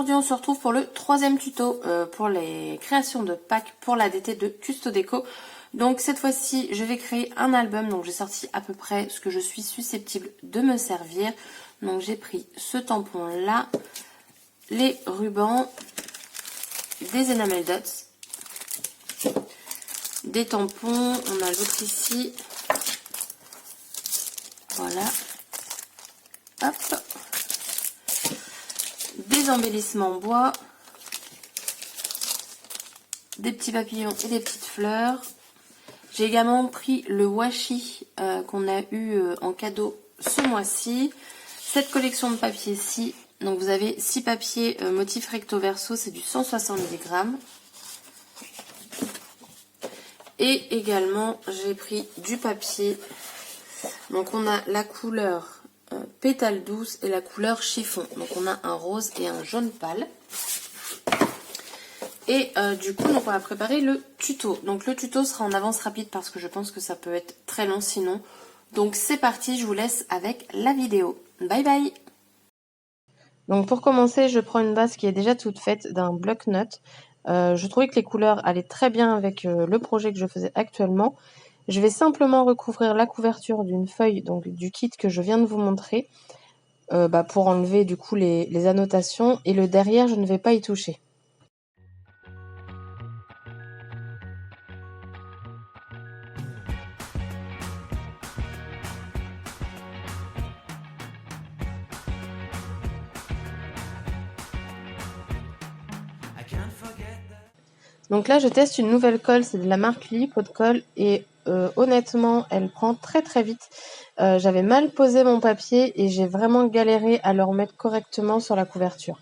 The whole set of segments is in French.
aujourd'hui on se retrouve pour le troisième tuto pour les créations de packs pour l'ADT de Custo Déco. Donc cette fois-ci je vais créer un album, donc j'ai sorti à peu près ce que je suis susceptible de me servir. Donc j'ai pris ce tampon là, les rubans, des enamel dots, des tampons, on a l'autre ici, voilà, hop, des embellissements en bois, des petits papillons et des petites fleurs. J'ai également pris le washi qu'on a eu en cadeau ce mois-ci. Cette collection de papiers-ci, donc vous avez 6 papiers motif recto verso, c'est du 170 grammes. Et également j'ai pris du papier, donc on a la couleur pétale douce et la couleur chiffon. Donc on a un rose et un jaune pâle. Et du coup, donc on va préparer le tuto. Donc le tuto sera en avance rapide parce que je pense que ça peut être très long sinon. Donc c'est parti, je vous laisse avec la vidéo. Bye bye. Donc pour commencer, je prends une base qui est déjà toute faite d'un bloc-notes. Je trouvais que les couleurs allaient très bien avec le projet que je faisais actuellement. Je vais simplement recouvrir la couverture d'une feuille donc du kit que je viens de vous montrer pour enlever du coup les annotations. Et le derrière, je ne vais pas y toucher. Donc là, je teste une nouvelle colle, c'est de la marque Lee, pot de colle, et honnêtement, elle prend très très vite. J'avais mal posé mon papier et j'ai vraiment galéré à le remettre correctement sur la couverture.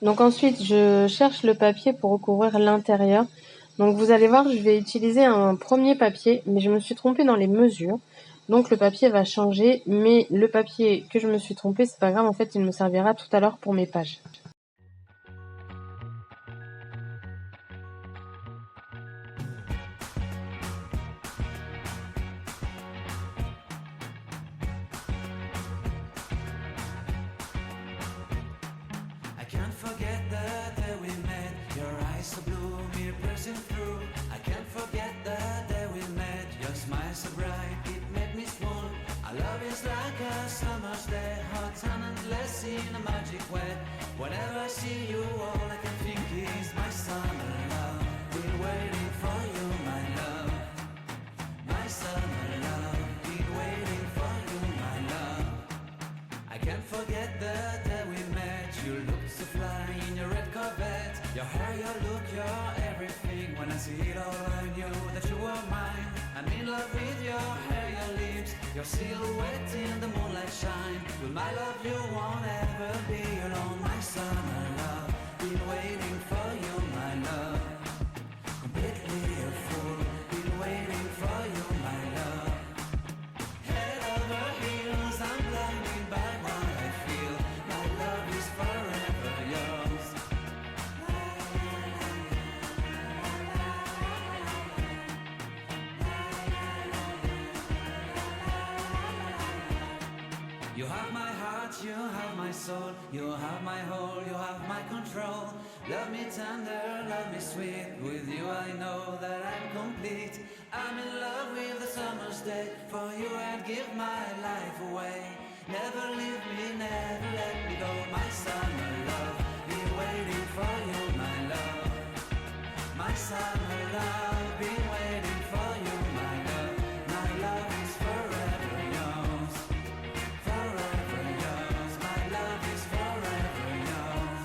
Donc ensuite, je cherche le papier pour recouvrir l'intérieur. Donc vous allez voir, je vais utiliser un premier papier, mais je me suis trompée dans les mesures. Donc le papier va changer, mais le papier que je me suis trompée, c'est pas grave, en fait, il me servira tout à l'heure pour mes pages. Whenever I see you, all I can think is my summer love. Been waiting for you, my love. My summer love. Been waiting for you, my love. I can't forget the day we met. You looked so fly in your red Corvette. Your hair, your look, your everything. When I see it all, I knew that you were mine. I'm in love with your hair, your lips, your silhouette in the moonlight shine. With my love, you won't ever be alone. My summer love, been waiting for you, my love. Completely a fool, been waiting for you, my love. Head over heels, I'm blinded by what I feel. My love is forever yours. You have my heart, you have my soul, you have my whole, you have my control. Love me tender, love me sweet, with you I know that I'm complete. I'm in love with the summer's day, for you I'd give my life away. Never leave me, never let me go, my summer love. Been waiting for you, my love. My summer love, been waiting for you, my love. My love is forever yours. Forever yours, my love is forever yours.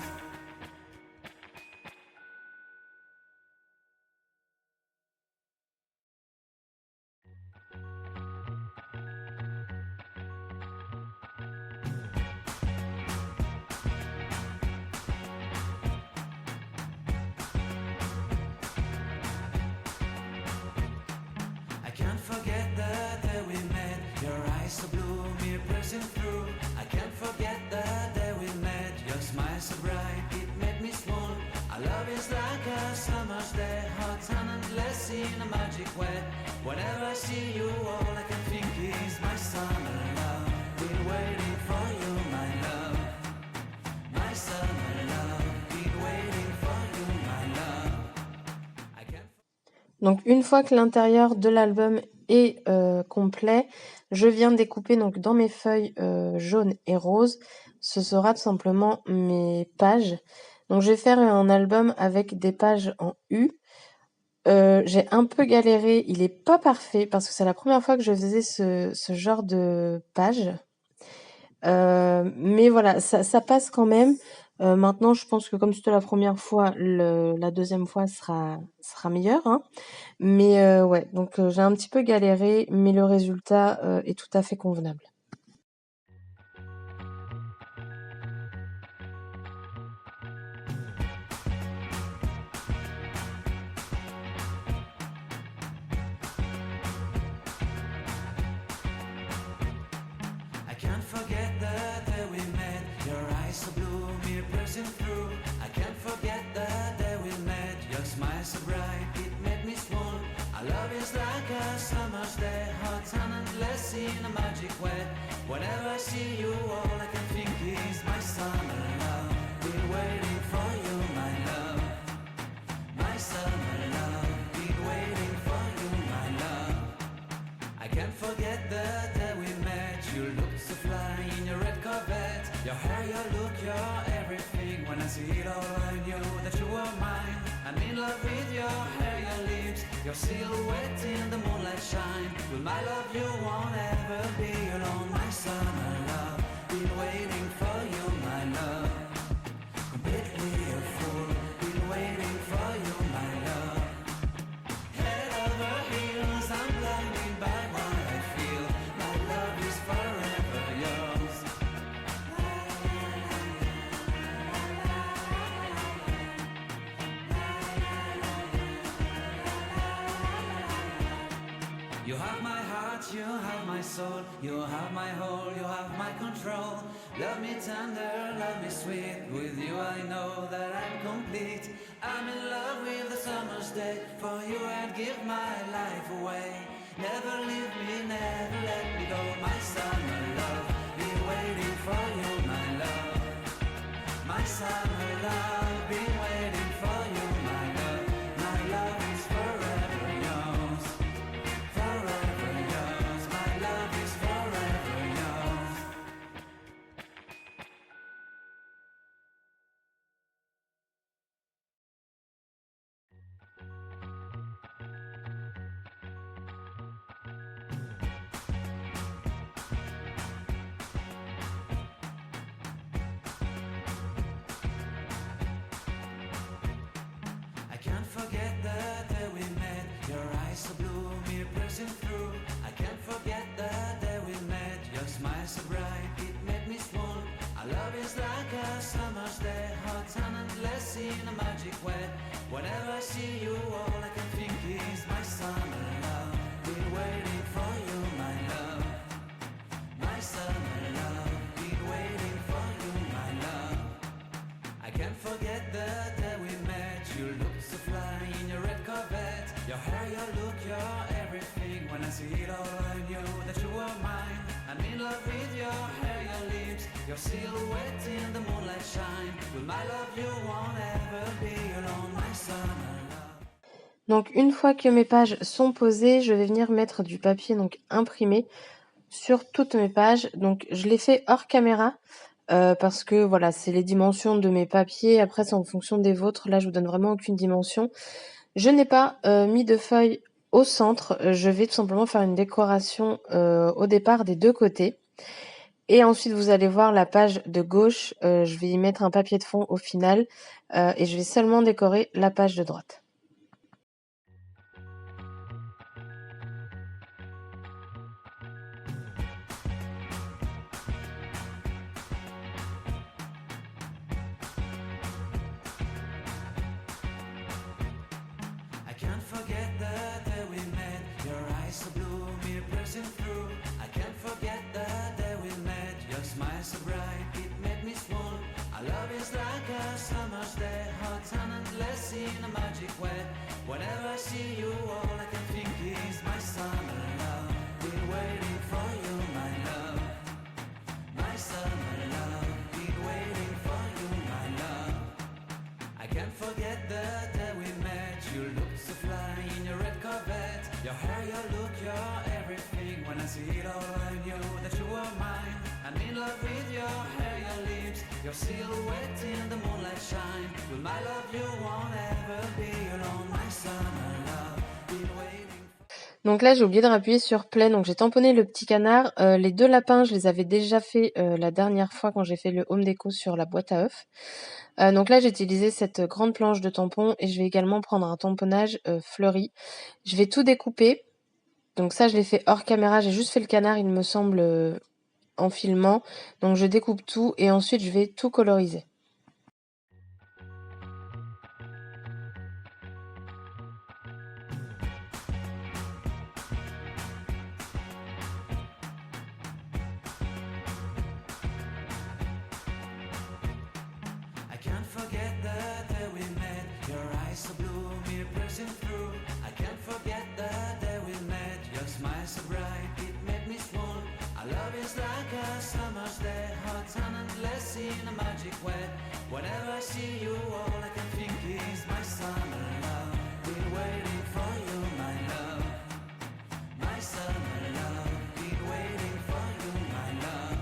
can't forget the day we met. Your eyes so blue, me pressing through. I can't forget the day we met. Your smile so bright, it made me swoon. Our love is like a summer's day, hot and endless in a magic way. Whenever I see you, all I can think is my summer love. Been waiting for you, my love. My summer love. Been waiting for you, my love. I can't. Donc une fois que l'intérieur de l'album est complet, je viens découper donc dans mes feuilles jaunes et roses. Ce sera tout simplement mes pages. Donc je vais faire un album avec des pages en U. J'ai un peu galéré, il est pas parfait parce que c'est la première fois que je faisais ce genre de page. Mais voilà, ça passe quand même. Maintenant, je pense que comme c'était la première fois, la deuxième fois sera meilleure, hein. Mais ouais, donc j'ai un petit peu galéré, mais le résultat est tout à fait convenable. I can't forget the day we met. Your eyes so blue, me piercing through. I can't forget the day we met. Your smile so bright, it made me swoon. Our love is like a summer's day, hot and endless in a magic way. Whenever I see you, all I can think is my summer love. Been waiting for you, my love. My summer love. Been waiting for you, my love. I can't forget the day we met. You looked so fly in your red Corvette. Your hair, your look, your everything. When I see it all, I knew that you were mine. I'm in love with your hair, your lips, your silhouette in the moonlight shine. With my love, you won't ever be alone. My summer love, been waiting for you, my love. Completely a fool, been waiting for you, my love. Head over heels, I'm blinded by what I feel. My love is forever yours. You have my heart, you have my soul, you have my whole, you have my control. Love me tender, love me sweet. With you I know that I'm complete. I'm in love with the summer's day. For you I'd give my life away. Never leave me, never let me go. My summer love, been waiting for you, my love. My summer love, been waiting for you, my love. My love is forever yours. Forever yours, my love is forever yours. I can't forget the day we met. Your eyes so blue, me piercing through. I can't forget the day we met. Your smile so bright, it made me swoon. Our love is like a summer's day, hot and endless in a magic way. Whenever I see you, all I can think is my summer love. Been waiting for you, my love. My summer love. Been waiting for you, my love. I can't forget the day we met. You looked so fly in your red Corvette. Your hair, your look, your everything. When I see it all, I knew that you were mine. I'm in love with your hair, your lips, your silhouette in the moonlight shine. With my love, you won't ever be alone. My summer love. Donc une fois que mes pages sont posées, je vais venir mettre du papier donc imprimé sur toutes mes pages. Donc je l'ai fait hors caméra parce que voilà, c'est les dimensions de mes papiers. Après c'est en fonction des vôtres. Là je vous donne vraiment aucune dimension. Je n'ai pas mis de feuilles au centre. Je vais tout simplement faire une décoration au départ des deux côtés. Et ensuite vous allez voir la page de gauche. Je vais y mettre un papier de fond au final et je vais seulement décorer la page de droite. I can't forget the day we met. your eyes so blue, me pressing through. I can't forget the day we met. Your smile so bright, it made me swoon. Our love is like a summer's day, hot and endless in a magic way. Whenever I see you, all I can think is my summer love. Been waiting for you, my love. My summer love. Been waiting for you, my love. I can't forget the day we met. You looked so fly in your red Corvette. Your hair, your look, your everything. When I see it all, I knew that you were mine. I'm in love with your hair, your lips, your silhouette in the moonlight shine. With my love, you won't ever be alone. My summer love, been waiting. Donc là, j'ai oublié de rappuyer sur play, donc j'ai tamponné le petit canard. Les 2 lapins, je les avais déjà fait la dernière fois quand j'ai fait le home déco sur la boîte à œufs. Donc là, j'ai utilisé cette grande planche de tampon et je vais également prendre un tamponnage fleuri. Je vais tout découper. Donc ça, je l'ai fait hors caméra. J'ai juste fait le canard, il me semble, en filmant. Donc je découpe tout et ensuite, je vais tout coloriser. I can't forget the day we met. Your eyes so blue, me pressing through. I can't forget the day we met. Your smile so bright, it made me swoon. Our love is like a summer's day, hot and endless in a magic way. Whenever I see you, all I can think is my summer love. Been waiting for you, my love. My summer love. Been waiting for you, my love.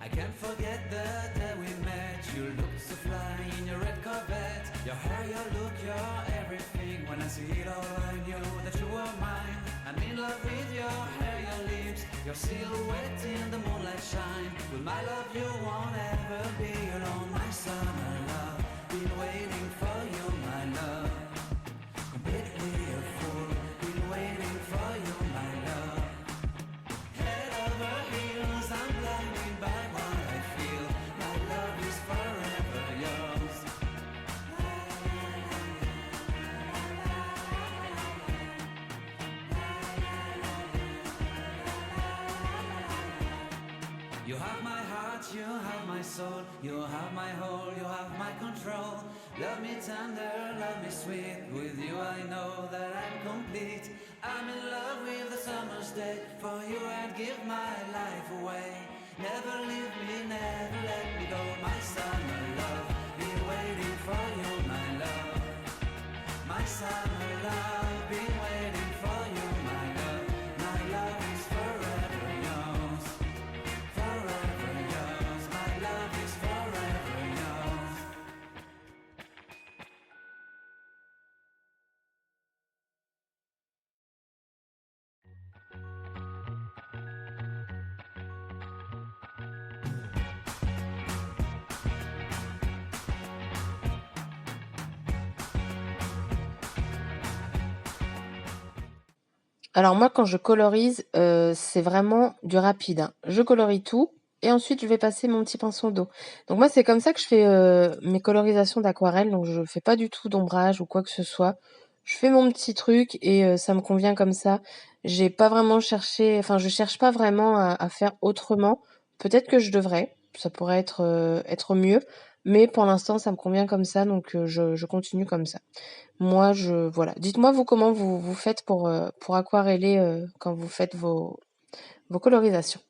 I can't forget the day we met. You looked so fly in your red Corvette. Your hair, your look, your everything. When I see it all, I knew that you were mine. I'm in love with your hair, your lips, your silhouette in the moonlight shine. With my love, you won't ever be alone. My summer love, been waiting for you, my love. Completely a fool, been waiting for you, my love. Head over heels, I'm blinded by what I feel. My love is forever yours. You have my heart, you have my soul, you have my whole, you have my control. Love me tender, love me sweet. With you I know that I'm complete. I'm in love with the summer's day. For you I'd give my life away. Never leave me, never let me go. My summer love, been waiting for you, my love. My summer love, been waiting for you, my love. My love is forever yours. Forever yours, my love is forever yours. Alors moi, quand je colorise, c'est vraiment du rapide, hein. Je colorie tout et ensuite je vais passer mon petit pinceau d'eau. Donc moi, c'est comme ça que je fais mes colorisations d'aquarelle. Donc je fais pas du tout d'ombrage ou quoi que ce soit. Je fais mon petit truc et ça me convient comme ça. J'ai pas vraiment cherché, enfin je cherche pas vraiment à faire autrement. Peut-être que je devrais, ça pourrait être mieux, mais pour l'instant ça me convient comme ça, donc je continue comme ça. Moi, voilà. Dites-moi vous comment vous faites pour aquareller quand vous faites vos colorisations.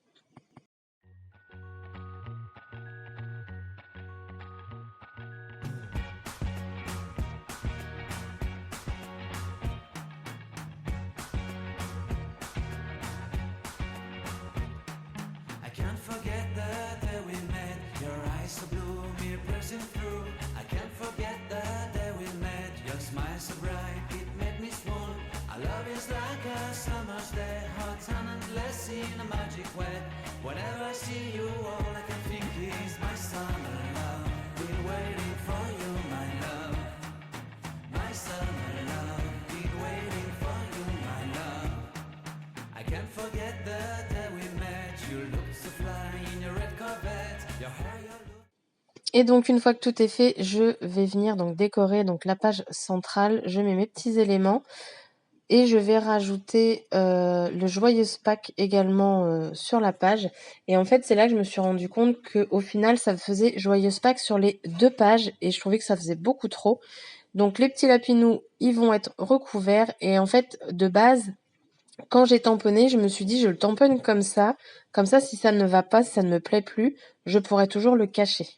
I can't forget the day we met. Your eyes so blue, me pressing through. I can't forget the day we met. Your smile so bright, it made me swoon. Our love is like a summer's day, hot and endless in a magic way. Whenever I see you, all I can think is my summer love. Been waiting for you, my love. My summer love. Been waiting for you, my love. I can't forget the day we met. You looked so fly in your red Corvette. Your hair, your look. Et donc une fois que tout est fait, je vais venir donc décorer donc la page centrale. Je mets mes petits éléments. Et je vais rajouter le Joyeuse Pâques également sur la page. Et en fait, c'est là que je me suis rendu compte qu'au final, ça faisait Joyeuse Pâques sur les 2 pages. Et je trouvais que ça faisait beaucoup trop. Donc les petits lapinous, ils vont être recouverts. Et en fait, de base, quand j'ai tamponné, je me suis dit, je le tamponne comme ça. Comme ça, si ça ne va pas, si ça ne me plaît plus, je pourrai toujours le cacher.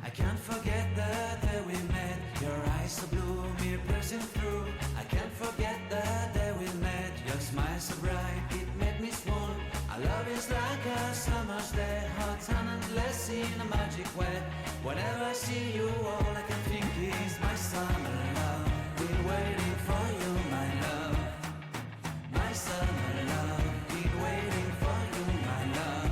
I can't forget the day we met. Your eyes so blue, me piercing through. I can't forget the day we met. Your smile so bright, it made me swoon. Our love is like a summer's day, hot and endless in a magic way. Whenever I see you, all I can think is my summer love. Been waiting for you, my love. My summer love. Been waiting for you, my love.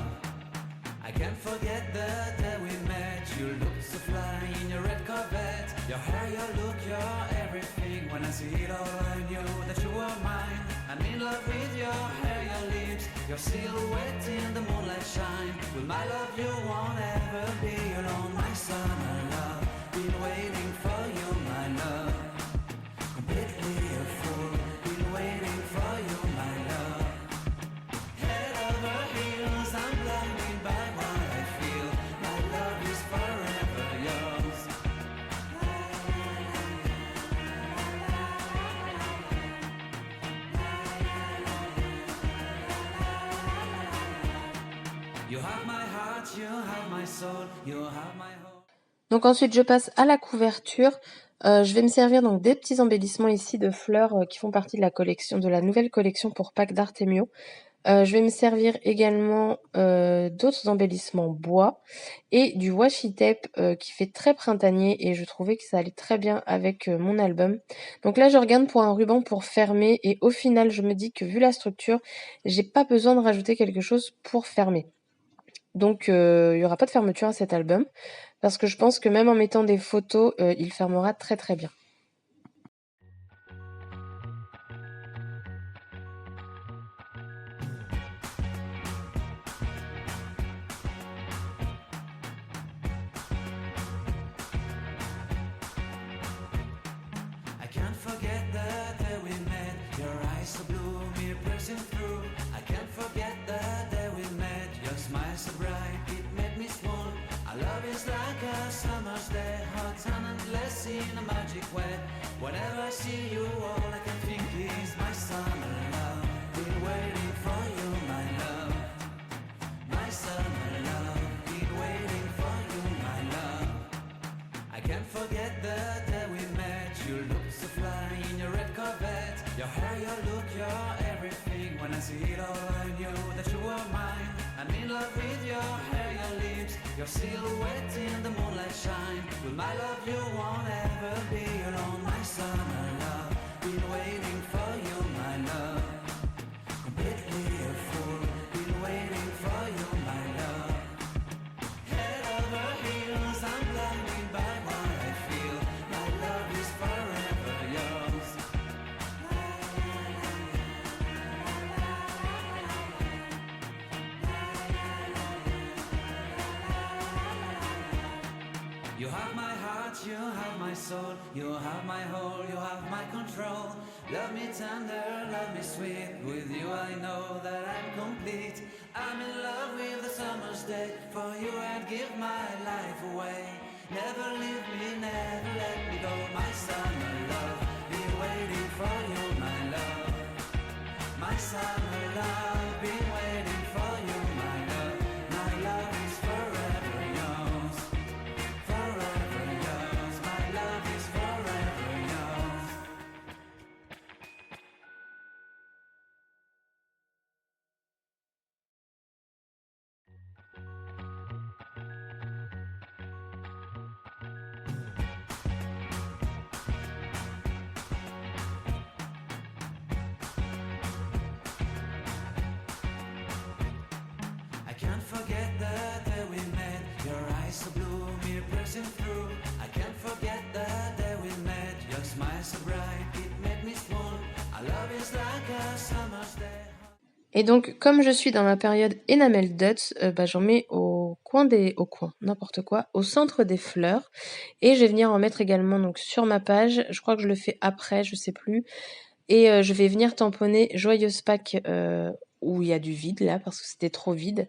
I can't forget the day we met. You looked so fly in your red Corvette. Your hair, your look, your everything. When I see it all, I knew that you were mine. I'm in love with your hair, your lips, your silhouette in the moonlight shine. With my love, you won't ever be alone. My summer love, been waiting for you, my love. Completely a fool, been waiting for you, my love. Head over heels, I'm blinded by what I feel. My love is forever yours. You have my heart, you have my soul, you have my whole. Donc ensuite, je passe à la couverture. Je vais me servir donc des petits embellissements ici de fleurs qui font partie de la collection, de la nouvelle collection pour Pâques d'Artemio. Je vais me servir également d'autres embellissements bois et du washi tape qui fait très printanier et je trouvais que ça allait très bien avec mon album. Donc là, je regarde pour un ruban pour fermer et au final, je me dis que vu la structure, j'ai pas besoin de rajouter quelque chose pour fermer. Donc il y aura pas de fermeture à cet album parce que je pense que même en mettant des photos, il fermera très très bien. I can't forget the day we met. Your eyes so blue, me piercing through. I can't forget the day we met. Your smile so bright, it made me swoon. Our love is like a summer's day, hot and endless in a magic way. Whenever I see you, all I can think is my summer love. Been waiting for you, my love. My summer love. Been waiting for you, my love. I can't forget the day we met. You looked so fly in your red Corvette. Your hair, your look, your everything. When I see it all, I knew that you were mine. I'm in love with your hair, your lips, your silhouette in the moonlight shine. With my love, you won't ever be alone. My summer love, been waiting for you, my love. Completely a fool, been waiting for you, my love. Head over heels, I'm blinded by what I feel. My love is forever yours. You have my heart, you have my soul, you have my whole, you have my control. Love me tender, love me sweet. With you I know that I'm complete. I'm in love with the summer's day. For you I'd give my life away. Never leave me, never let me go. My summer love, been waiting for you, my love. My summer love, been waiting for you, my love. My love is forever yours. Forever yours, my love is forever yours. Et donc, comme je suis dans ma période Enamel Dots, j'en mets au coin, n'importe quoi, au centre des fleurs. Et je vais venir en mettre également donc sur ma page. Je crois que je le fais après, je sais plus. Et je vais venir tamponner Joyeuse Pâques où il y a du vide là, parce que c'était trop vide.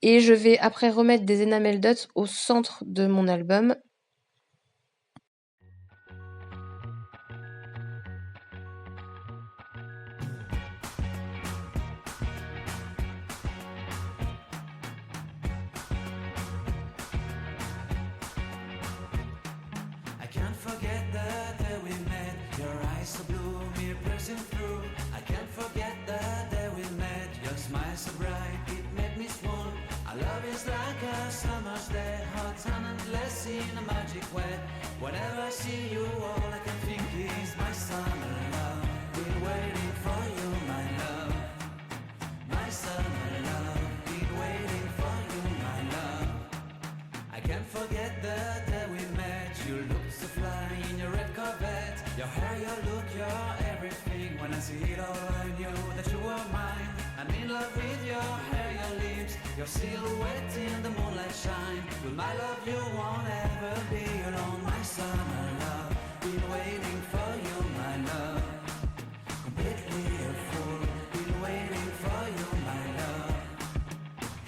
Et je vais après remettre des Enamel Dots au centre de mon album. I can't forget the day we met. Your eyes so blue, me piercing through. I can't forget the day we met. Your smile so bright, it made me swoon. Our love is like a summer's day, hot and endless in a magic way. Whenever I see you, all I can think is my summer love. Been waiting for you, my love. My summer love. Been waiting for you, my love. I can't forget the day we met. You looked so fly in your red Corvette. Your hair, your look, your everything. When I see it all, I knew that you were mine. I'm in love with your hair, your lips, your silhouette in the moonlight shine. With my love, you won't ever be alone. My summer love, been waiting for you, my love. Completely a fool, been waiting for you, my love.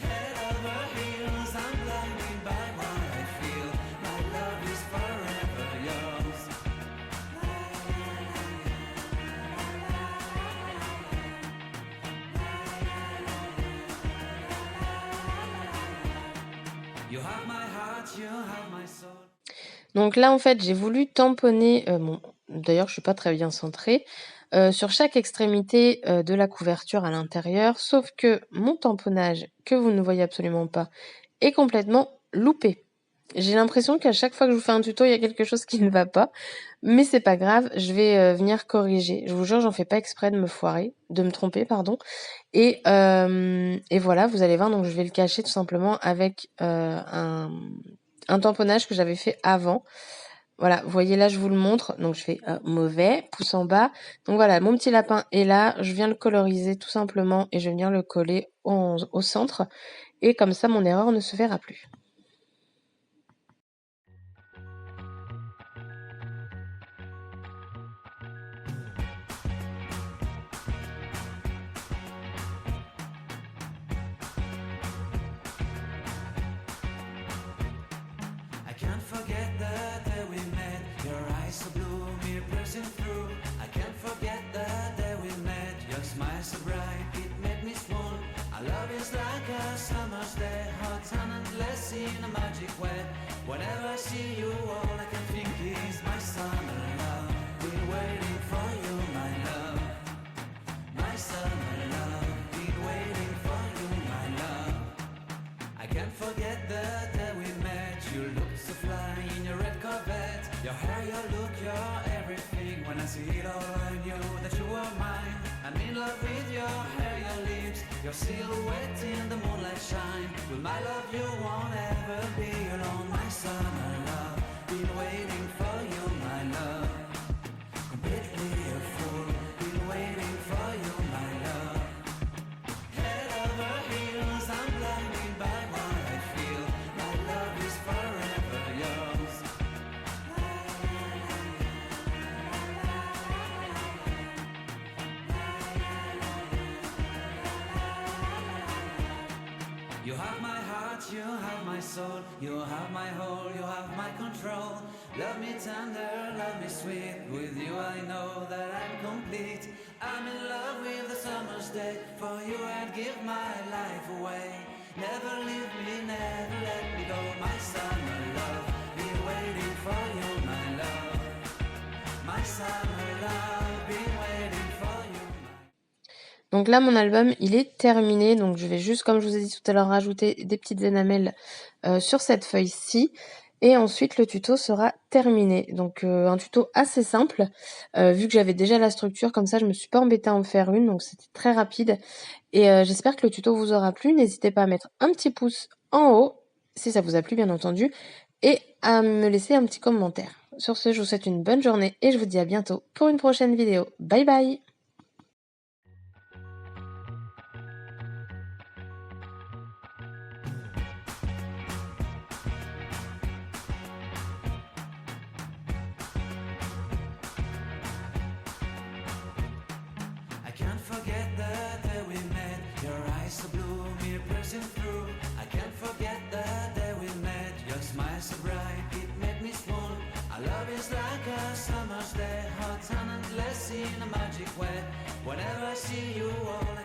Head over heels, I'm blinded by what I feel. My love is forever yours. You have my heart, you have my soul. Donc là, en fait, j'ai voulu tamponner, d'ailleurs, je suis pas très bien centrée, sur chaque extrémité de la couverture à l'intérieur, sauf que mon tamponnage, que vous ne voyez absolument pas, est complètement loupé. J'ai l'impression qu'à chaque fois que je vous fais un tuto, il y a quelque chose qui ne va pas, mais c'est pas grave, je vais venir corriger. Je vous jure, j'en fais pas exprès de me tromper, pardon. Et voilà, vous allez voir, donc je vais le cacher tout simplement avec un tamponnage que j'avais fait avant. Voilà, vous voyez là, je vous le montre. Donc je fais mauvais, pouce en bas. Donc voilà, mon petit lapin est là. Je viens le coloriser tout simplement et je vais venir le coller au centre. Et comme ça, mon erreur ne se verra plus. I can't forget the day we met. Your eyes so blue, me piercing through. I can't forget the day we met. Your smile so bright, it made me swoon. Our love is like a summer's day, hot and endless in a magic way. Whenever I see you, all I can think is my summer love. Been waiting for you, my love. My summer love. Been waiting for you, my love. I can't forget the day we met. You looked so fly in your red Corvette. Your hair, your look, your everything. When I see it all, I knew that you were mine. I'm in love with your hair, your lips, your silhouette in the moonlight shine. With my love, you won't ever be alone. My summer love, been waiting for you, my love. Completely a fool, been waiting for you, my love. Head over heels, I'm blinded by what I feel. My love is forever yours. You have my heart, you have my soul, you have my whole, you have my control. Love me tender, love me sweet. With you I know that I'm complete. I'm in love with the summer's day. For you I'd give my life away. Never leave me, never let me go. My summer love, been waiting for you, my love. My summer love, been waiting for you. Donc là, mon album, il est terminé. Donc je vais juste, comme je vous ai dit tout à l'heure, rajouter des petites énamels sur cette feuille-ci. Et ensuite, le tuto sera terminé. Donc un tuto assez simple, vu que j'avais déjà la structure. Comme ça, je me suis pas embêtée à en faire une. Donc c'était très rapide. Et j'espère que le tuto vous aura plu. N'hésitez pas à mettre un petit pouce en haut, si ça vous a plu, bien entendu. Et à me laisser un petit commentaire. Sur ce, je vous souhaite une bonne journée. Et je vous dis à bientôt pour une prochaine vidéo. Bye bye! can't forget the day we met. Your eyes so blue, me pressing through. I can't forget the day we met. Your smile so bright, it made me swoon. Our love is like a summer's day, hot and endless in a magic way. Whenever I see you, all I